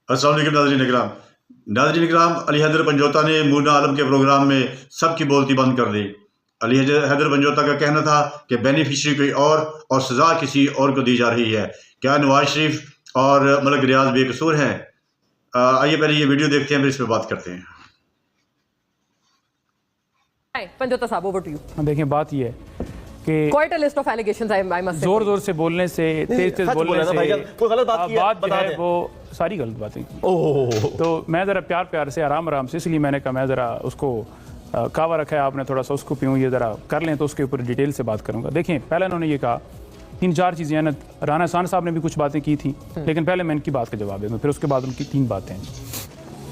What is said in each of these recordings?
अस्सलाम वालेकुम नाज़रीन इकराम, अली हैदर पंजोता ने मुन्ना आलम के प्रोग्राम में सबकी बोलती बंद कर दी। अली हैदर पंजोता का कहना था कि बेनिफिशरी कोई और सज़ा किसी और को दी जा रही है। क्या नवाज शरीफ और मलिक रियाज बेकसूर हैं? आइए पहले ये वीडियो देखते हैं, फिर इस पर बात करते हैं। पंजोता साहब, ओवर टू यू। देखिए, बात ये है कि quite a list of allegations I must say. जोर से बोलने से, तेज बोलने से कोई गलत बात की बात जो है वो सारी गलत बातें की। तो मैं ज़रा प्यार से आराम से, इसलिए मैंने कहा मैं ज़रा उसको कावा रखा है आपने, थोड़ा सा उसको पीऊँ, ये ज़रा कर लें तो उसके ऊपर डिटेल से बात करूँगा। देखिए, पहले उन्होंने ये कहा 3-4 चीज़ें हैं। राना साहब साहब ने भी कुछ बातें की थी, लेकिन पहले मैं इनकी बात का जवाब दे दूँ, फिर उसके बाद उनकी 3 बातें।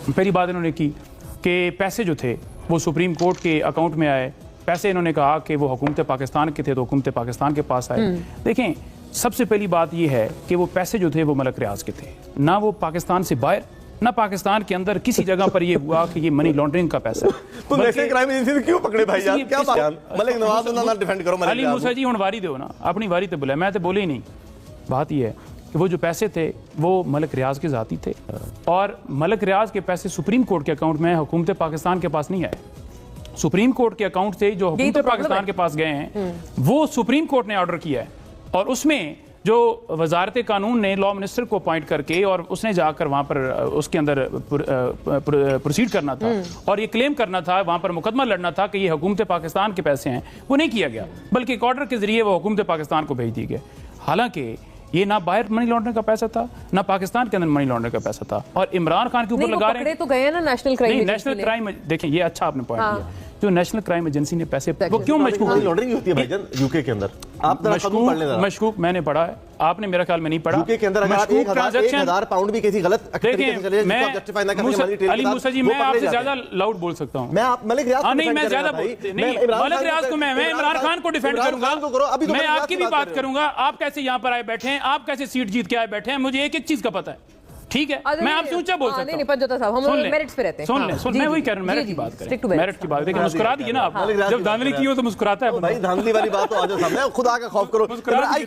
पहली बात इन्होंने की कि पैसे जो थे वो सुप्रीम कोर्ट के अकाउंट में आए। पैसे इन्होंने कहा कि वो हुकूमत पाकिस्तान के थे तो हुकूमत पाकिस्तान के पास आए। देखें, सबसे पहली बात ये है कि वो पैसे जो थे वो मलिक रियाज के थे, ना वो पाकिस्तान से बाहर, ना पाकिस्तान के अंदर किसी जगह पर ये हुआ कि ये मनी लॉन्ड्रिंग का पैसा है। तो नेशनल क्राइम एजेंसी ने क्यों पकड़े भाई यार? क्या बात? मलिक नवाज ना डिफेंड करो। अली मूसा जी हुण वारी दो ना, अपनी वारी ते बोले, मैं तो बोले ही नहीं। बात ये है कि वो जो पैसे थे वो मलिक रियाज के ज़ाती थे, और मलिक रियाज के पैसे सुप्रीम कोर्ट के अकाउंट में हुकूमत पाकिस्तान के पास नहीं आए। सुप्रीम कोर्ट के अकाउंट से जो हुकूमत पाकिस्तान के पास गए हैं वो सुप्रीम कोर्ट ने ऑर्डर किया है, और उसमें जो वजारत कानून ने लॉ मिनिस्टर को अपॉइंट करके और उसने जाकर वहाँ पर उसके अंदर प्रोसीड करना था और ये क्लेम करना था, वहाँ पर मुकदमा लड़ना था कि ये हुकूमत पाकिस्तान के पैसे हैं, वो नहीं किया गया, बल्कि एक ऑर्डर के जरिए वो हुकूमत पाकिस्तान को भेज दिए गए। हालांकि ये ना बाहर मनी लॉन्ड्रिंग का पैसा था, ना पाकिस्तान के अंदर मनी लॉन्ड्रिंग का पैसा था, और इमरान खान के ऊपर लगा रहे हैं तो गए ना नेशनल क्राइम। नेशनल क्राइम, देखें ये अच्छा आपने पॉइंट दिया, जो नेशनल क्राइम एजेंसी ने पैसे वो क्यों मशकूक मनी लॉन्ड्रिंग होती है भाईजान यूके के अंदर? आप मशकूक मैंने पढ़ा है, आपने मेरा ख्याल में नहीं पढ़ा। यूके के अंदर अगर 1000 पाउंड भी किसी गलत देखिए, अली मूसा जी, मैं आपसे ज्यादा लाउड बोल सकता हूँ। मैं आप मलिक रियाज नहीं, मैं ज्यादा मलिक रियाज को मैं इमरान खान को डिफेंड करूंगा, मैं आपकी भी बात करूंगा। आप कैसे यहाँ पर आए बैठे हैं, आप कैसे सीट जीत के आए बैठे हैं, मुझे एक चीज का पता है, ठीक है? मैं आपसे ऊंचा बोल सकता हूं। पंजोता साहब, हम मेरिट्स पे रहते हैं। सुन, मैं वही कह रहा हूं, मेरिट की बात करें, मेरिट की बात। देखिए, मुस्कुरा दिए ना आप, जब धांधली की हो तो मुस्कुराता है भाई। धांधली वाली बात तो आज सामने, खुदा का खौफ करो,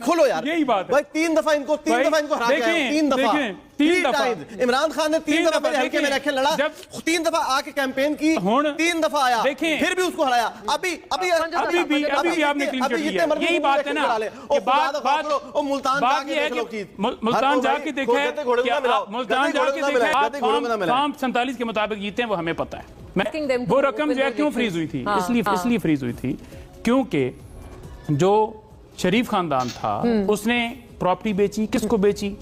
खोलो यार, यही बात है भाई। 3 दफा इनको हरा के आए, 3 दफा इमरान खान ने 3 दफा मेरे हल्के में रखे लड़ा, जब 3 दफा आके कैंपेन की, 3 दफा आया, फिर भी उसको हराया। अभी आपने क्लीन चिट लिया। यही बात है ना कि बात मुल्तान जाके देखे, मुल्तान जाके फॉर्म 47 के मुताबिक जीते हैं, वो हमें पता है। वो रकम जो है क्यों फ्रीज हुई थी, इसलिए फ्रीज हुई थी क्योंकि जो शरीफ खानदान था उसने प्रॉपर्टी बेची। किसको बेची?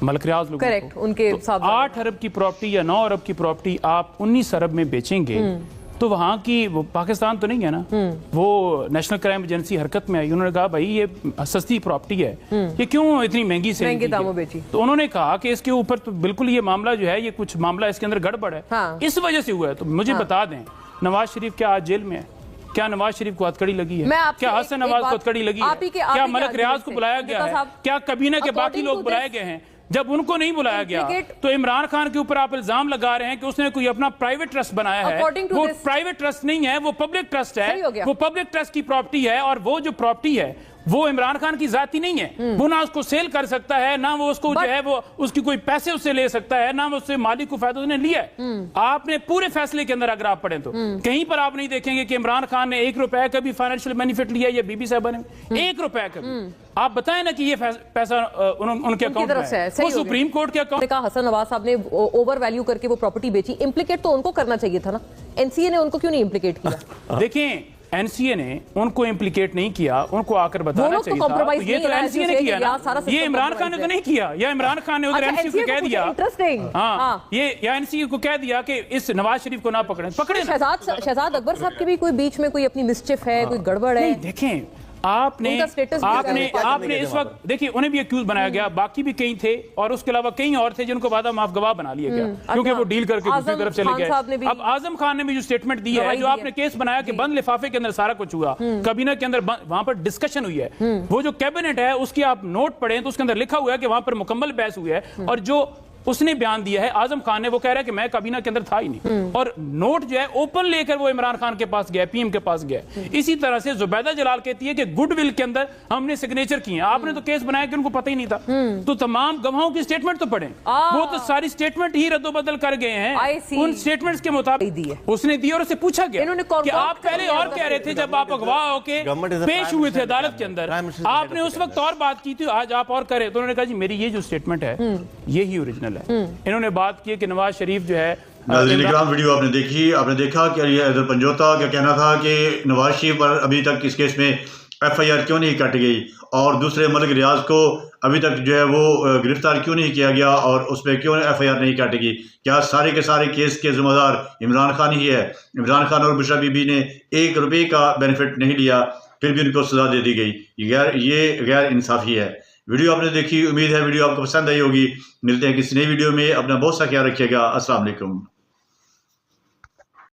मलिक रियाज लोगों को। उनके तो 8 अरब की प्रॉपर्टी या 9 अरब की प्रॉपर्टी आप 19 अरब में बेचेंगे तो वहाँ की, वो पाकिस्तान तो नहीं है ना, वो नेशनल क्राइम एजेंसी हरकत में आई। उन्होंने कहा भाई ये सस्ती प्रॉपर्टी है, ये क्यों इतनी महंगे दामों बेची? तो उन्होंने कहा कि इसके ऊपर तो बिल्कुल ये मामला जो है, ये कुछ मामला इसके अंदर गड़बड़ है, इस वजह से हुआ है। तो मुझे बता दें, नवाज शरीफ क्या आज जेल में है? क्या नवाज शरीफ को हथकड़ी लगी है? क्या हसन नवाज को हथकड़ी लगी है? क्या मलिक रियाज को बुलाया गया है? क्या कबीना के बाकी लोग बुलाए गए हैं? जब उनको नहीं बुलाया गया तो इमरान खान के ऊपर आप इल्जाम लगा रहे हैं कि उसने कोई अपना प्राइवेट ट्रस्ट बनाया है। वो प्राइवेट ट्रस्ट नहीं है, वो पब्लिक ट्रस्ट है, वो पब्लिक ट्रस्ट की प्रॉपर्टी है, और वो जो प्रॉपर्टी है वो इमरान खान की जाती नहीं है। वो ना उसको सेल कर सकता है, ना वो उसको जो है वो उसकी कोई पैसे उससे ले सकता है, ना उससे मालिक को फायदा उसने लिया है। आपने पूरे फैसले के अंदर अगर आप पढ़ें तो कहीं पर आप नहीं देखेंगे कि इमरान खान ने 1 रुपए का भी फाइनेंशियल बेनिफिट लिया या बीबी साहब ने 1 रुपए का भी। आप बताएं ना कि ये पैसा उनके अकाउंट में है, वो सुप्रीम कोर्ट के अकाउंट। हसन नवाज साहब ने ओवर वैल्यू करके वो प्रॉपर्टी बेची, इंप्लीकेट तो उनको करना चाहिए था ना, एनसीए ने उनको क्यों नहीं इंप्लीकेट किया? देखिए, एनसीए ने उनको इम्प्लीकेट नहीं किया, उनको आकर बताना चाहिए था। तो ये तो एनसीए ने किया ना, ये इमरान खान ने तो नहीं किया, या इमरान खान ने उधर एनसीए को कह दिया, हाँ, ये या एनसीए को कह दिया कि इस नवाज शरीफ को ना पकड़े। शहजाद अकबर साहब के भी कोई बीच में कोई अपनी मिस्चिफ है, कोई गड़बड़ है? देखें, आपने इस वक्त देखिए, उन्हें भी एक्यूज बनाया गया, बाकी भी कई थे, और उसके अलावा कई और थे जिनको वादा माफ गवाह बना लिया गया क्योंकि वो डील करके दूसरी तरफ चले गए। अब आजम खान ने भी जो स्टेटमेंट दी है, जो आपने केस बनाया कि बंद लिफाफे के अंदर सारा कुछ हुआ, कैबिनेट के अंदर वहां पर डिस्कशन हुई है, वो जो कैबिनेट है उसकी आप नोट पढ़ें तो उसके अंदर लिखा हुआ है कि वहां पर मुकम्मल बहस हुई है, और जो उसने बयान दिया है, आजम खान ने, वो कह रहा है कि मैं काबीना के अंदर था ही नहीं, और नोट जो है ओपन लेकर वो इमरान खान के पास गया, पीएम के पास गया। इसी तरह से जुबैदा जलाल कहती है कि गुडविल के अंदर हमने सिग्नेचर किए, आपने तो केस बनाया कि उनको पता ही नहीं था। तो तमाम गवाहों की स्टेटमेंट तो पढ़ें, वो तो सारी स्टेटमेंट ही रद्दोबदल कर गए हैं उन स्टेटमेंट्स के मुताबिक उसने दी, और उससे पूछा गया कि आप पहले और कह रहे थे जब आप अगवा होके पेश हुए थे अदालत के अंदर, आपने उस वक्त और बात की थी, आज आप और करें। तो उन्होंने कहा जी मेरी ये जो स्टेटमेंट है यही ओरिजिनल है। इन्होंने बात की कि नवाज शरीफ जो है, वीडियो आपने देखी, आपने देखा कि अली हैदर पंजोता का कहना था कि नवाज शरीफ पर अभी तक इस केस में FIR क्यों नहीं कट गई, और दूसरे मलिक रियाज को अभी तक जो है वो गिरफ्तार क्यों नहीं किया गया, और उस पर क्यों FIR नहीं काटेगी। क्या सारे के सारे केस के जिम्मेदार इमरान खान ही है? इमरान खान और बुशरा बीबी ने 1 रुपये का बेनिफिट नहीं लिया, फिर भी उनको सजा दे दी गई। ये गैर इंसाफी है। वीडियो आपने देखी, उम्मीद है वीडियो आपको पसंद आई होगी। मिलते हैं किसी नई वीडियो में, अपना बहुत सा ख्याल रखिएगा। अस्सलाम वालेकुम।